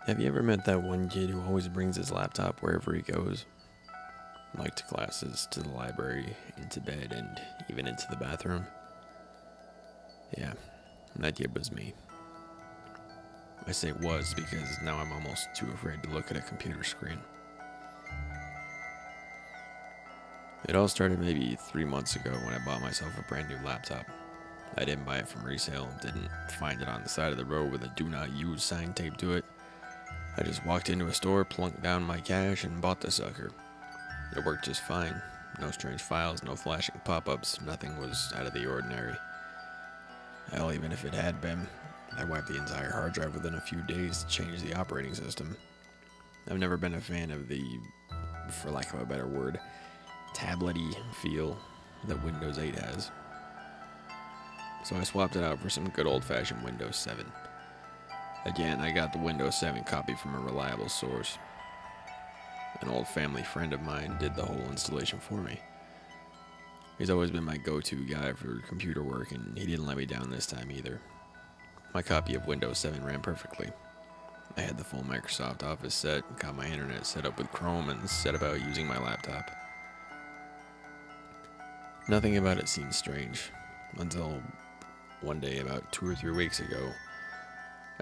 Have you ever met that one kid who always brings his laptop wherever he goes? Like to classes, to the library, into bed, and even into the bathroom? Yeah, that kid was me. I say was because now I'm almost too afraid to look at a computer screen. It all started maybe 3 months ago when I bought myself a brand new laptop. I didn't buy it from resale, didn't find it on the side of the road with a do not use sign taped to it. I just walked into a store, plunked down my cash, and bought the sucker. It worked just fine. No strange files, no flashing pop-ups, nothing was out of the ordinary. Hell, even if it had been, I wiped the entire hard drive within a few days to change the operating system. I've never been a fan of the, for lack of a better word, tablet-y feel that Windows 8 has. So I swapped it out for some good old-fashioned Windows 7. Again, I got the Windows 7 copy from a reliable source. An old family friend of mine did the whole installation for me. He's always been my go-to guy for computer work, and he didn't let me down this time either. My copy of Windows 7 ran perfectly. I had the full Microsoft Office set, got my internet set up with Chrome, and set about using my laptop. Nothing about it seemed strange, until one day about 2 or 3 weeks ago.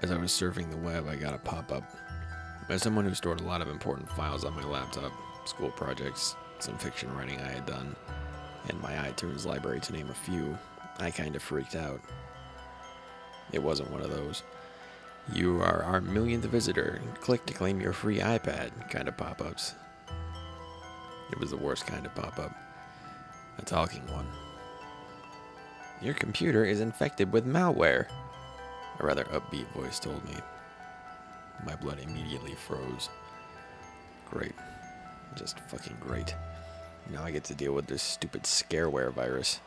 As I was surfing the web, I got a pop-up. As someone who stored a lot of important files on my laptop, school projects, some fiction writing I had done, and my iTunes library to name a few, I kind of freaked out. It wasn't one of those, "You are our millionth visitor, click to claim your free iPad" kind of pop-ups. It was the worst kind of pop-up. A talking one. "Your computer is infected with malware," a rather upbeat voice told me. My blood immediately froze. Great. Just fucking great. Now I get to deal with this stupid scareware virus.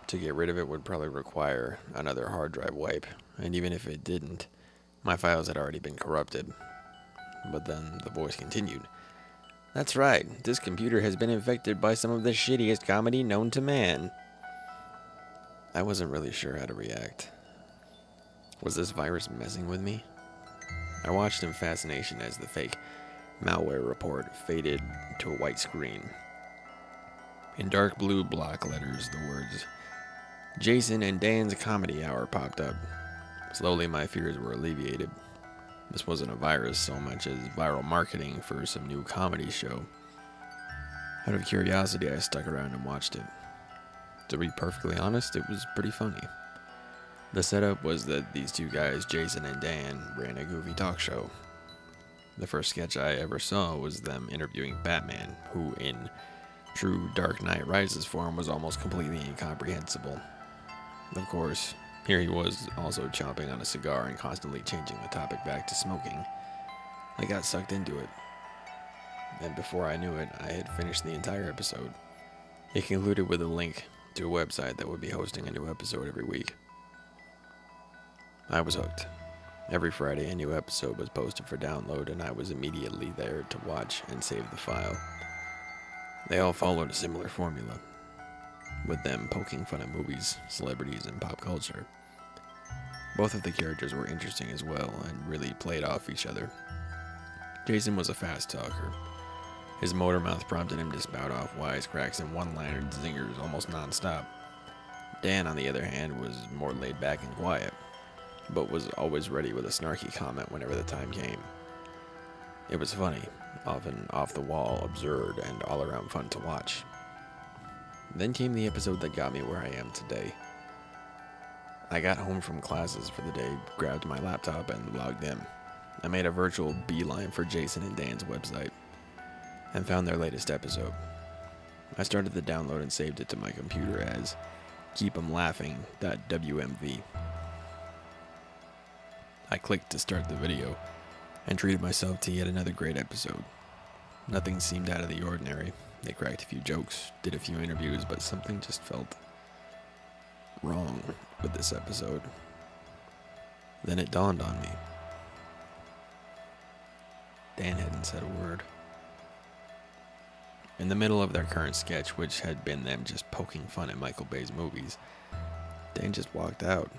To get rid of it would probably require another hard drive wipe, and even if it didn't, my files had already been corrupted. But then the voice continued. "That's right, this computer has been infected by some of the shittiest comedy known to man." I wasn't really sure how to react. Was this virus messing with me? I watched in fascination as the fake malware report faded to a white screen. In dark blue block letters, the words, "Jason and Dan's Comedy Hour" popped up. Slowly, my fears were alleviated. This wasn't a virus so much as viral marketing for some new comedy show. Out of curiosity, I stuck around and watched it. To be perfectly honest, it was pretty funny. The setup was that these two guys, Jason and Dan, ran a goofy talk show. The first sketch I ever saw was them interviewing Batman, who in true Dark Knight Rises form was almost completely incomprehensible. Of course, here he was also chomping on a cigar and constantly changing the topic back to smoking. I got sucked into it. And before I knew it, I had finished the entire episode. It concluded with a link to a website that would be hosting a new episode every week. I was hooked. Every Friday, a new episode was posted for download, and I was immediately there to watch and save the file. They all followed a similar formula, with them poking fun at movies, celebrities, and pop culture. Both of the characters were interesting as well, and really played off each other. Jason was a fast talker. His motor mouth prompted him to spout off wisecracks and one-liner zingers almost non-stop. Dan, on the other hand, was more laid back and quiet, but was always ready with a snarky comment whenever the time came. It was funny, often off-the-wall, absurd, and all-around fun to watch. Then came the episode that got me where I am today. I got home from classes for the day, grabbed my laptop, and logged in. I made a virtual beeline for Jason and Dan's website, and found their latest episode. I started the download and saved it to my computer as Em Laughing.wmv. I clicked to start the video, and treated myself to yet another great episode. Nothing seemed out of the ordinary. They cracked a few jokes, did a few interviews, but something just felt wrong with this episode. Then it dawned on me. Dan hadn't said a word. In the middle of their current sketch, which had been them just poking fun at Michael Bay's movies, Dan just walked out.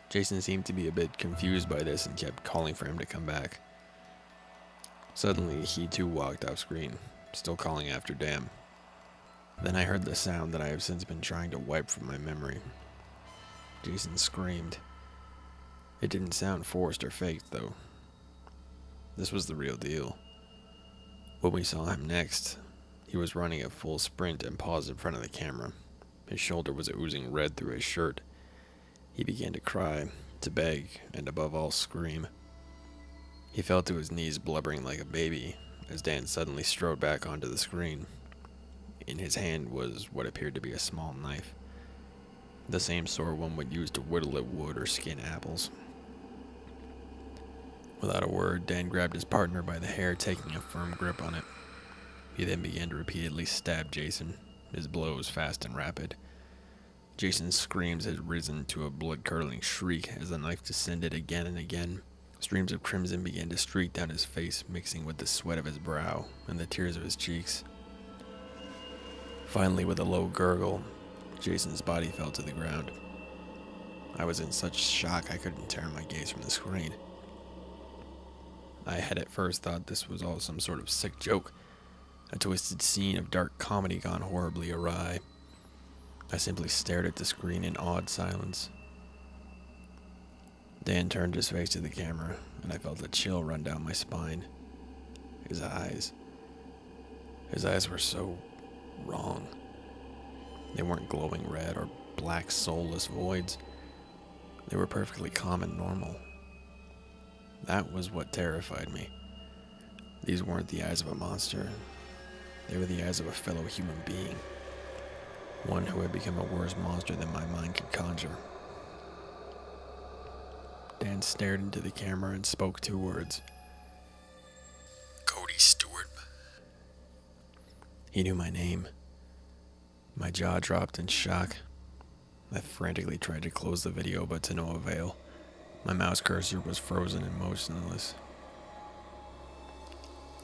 Jason seemed to be a bit confused by this and kept calling for him to come back. Suddenly, he too walked off screen, still calling after Dan. Then I heard the sound that I have since been trying to wipe from my memory. Jason screamed. It didn't sound forced or faked, though. This was the real deal. When we saw him next, he was running at full sprint and paused in front of the camera. His shoulder was oozing red through his shirt. He began to cry, to beg, and above all, scream. He fell to his knees, blubbering like a baby, as Dan suddenly strode back onto the screen. In his hand was what appeared to be a small knife, the same sort one would use to whittle at wood or skin apples. Without a word, Dan grabbed his partner by the hair, taking a firm grip on it. He then began to repeatedly stab Jason, his blows fast and rapid. Jason's screams had risen to a blood-curdling shriek as the knife descended again and again. Streams of crimson began to streak down his face, mixing with the sweat of his brow and the tears of his cheeks. Finally, with a low gurgle, Jason's body fell to the ground. I was in such shock I couldn't tear my gaze from the screen. I had at first thought this was all some sort of sick joke, a twisted scene of dark comedy gone horribly awry. I simply stared at the screen in awed silence. Dan turned his face to the camera, and I felt a chill run down my spine. His eyes were so wrong. They weren't glowing red or black soulless voids. They were perfectly calm and normal. That was what terrified me. These weren't the eyes of a monster. They were the eyes of a fellow human being. One who had become a worse monster than my mind could conjure. Dan stared into the camera and spoke 2 words. Cody Stewart. He knew my name. My jaw dropped in shock. I frantically tried to close the video, but to no avail. My mouse cursor was frozen and motionless.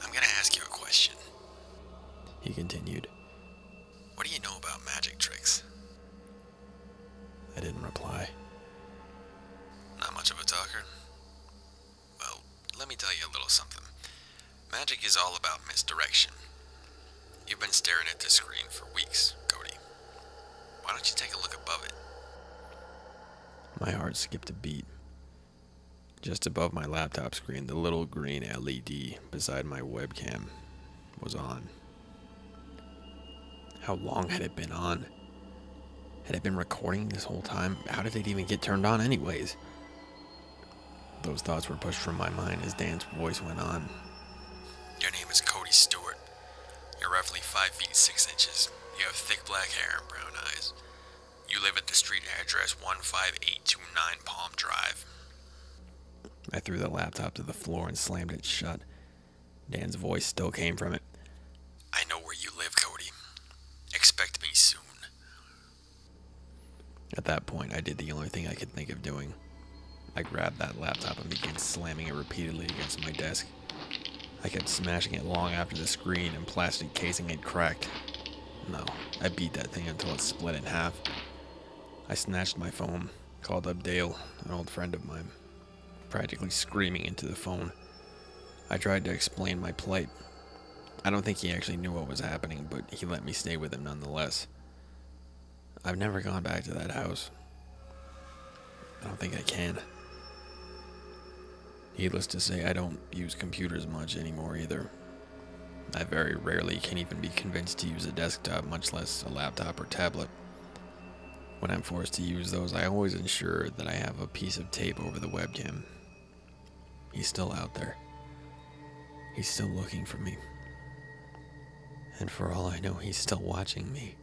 I'm gonna ask you a question, he continued. What do you know about magic tricks? I didn't reply. Not much of a talker? Well, let me tell you a little something. Magic is all about misdirection. You've been staring at this screen for weeks, Cody. Why don't you take a look above it? My heart skipped a beat. Just above my laptop screen, the little green LED beside my webcam was on. How long had it been on? Had it been recording this whole time? How did it even get turned on anyways? Those thoughts were pushed from my mind as Dan's voice went on. Your name is Cody Stewart. You're roughly 5 feet 6 inches. You have thick black hair and brown eyes. You live at the street address 15829 Palm Drive. I threw the laptop to the floor and slammed it shut. Dan's voice still came from it. I know where you live, Cody. Expect me soon. At that point, I did the only thing I could think of doing. I grabbed that laptop and began slamming it repeatedly against my desk. I kept smashing it long after the screen and plastic casing had cracked. No, I beat that thing until it split in half. I snatched my phone, called up Dale, an old friend of mine, practically screaming into the phone. I tried to explain my plight. I don't think he actually knew what was happening, but he let me stay with him nonetheless. I've never gone back to that house. I don't think I can. Needless to say, I don't use computers much anymore either. I very rarely can even be convinced to use a desktop, much less a laptop or tablet. When I'm forced to use those, I always ensure that I have a piece of tape over the webcam. He's still out there. He's still looking for me. And for all I know, he's still watching me.